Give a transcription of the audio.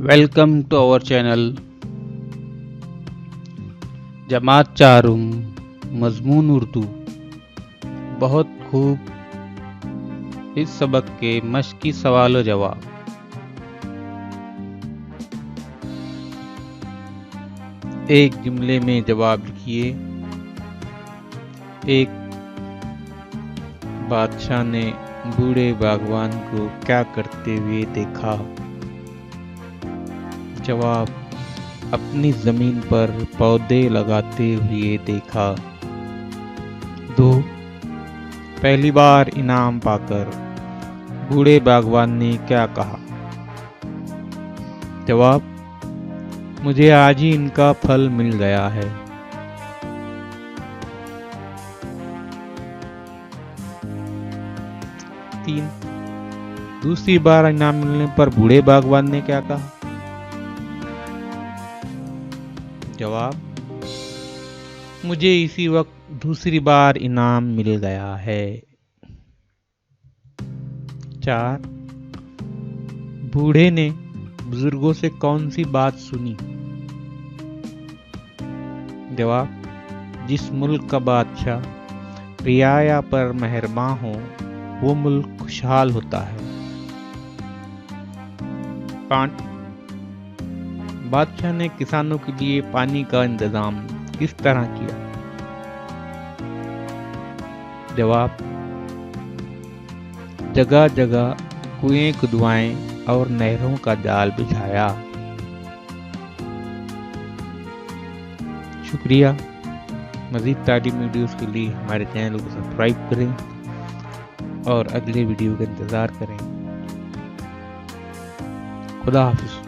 Welcome to our channel जमात चारुम मजमून उर्दू। बहुत खूब। इस सबक के मश्की सवाल व जवाब। एक जुमले में जवाब लिखिए। एक बादशाह ने बूढ़े बागवान को क्या करते हुए देखा? जवाब: अपनी जमीन पर पौधे लगाते हुए देखा। 2. पहली बार इनाम पाकर बूढ़े बागवान ने क्या कहा? जवाब: मुझे आज ही इनका फल मिल गया है। 3. दूसरी बार इनाम मिलने पर बूढ़े बागवान ने क्या कहा? जवाब: मुझे इसी वक्त दूसरी बार इनाम मिल गया है। 4. बूढ़े ने बुजुर्गों से कौन सी बात सुनी? जवाब: जिस मुल्क का बादशाह रियाया पर मेहरबान हो वो मुल्क खुशहाल होता है। 5. बादशाह ने किसानों के लिए पानी का इंतजाम किस तरह किया? जवाब: जगह जगह कुएं खुदवाए और नहरों का जाल बिछाया। शुक्रिया। मज़ीद तालीमी वीडियोस के लिए हमारे चैनल को सब्सक्राइब करें और अगले वीडियो का इंतज़ार करें। खुदा हाफिज़।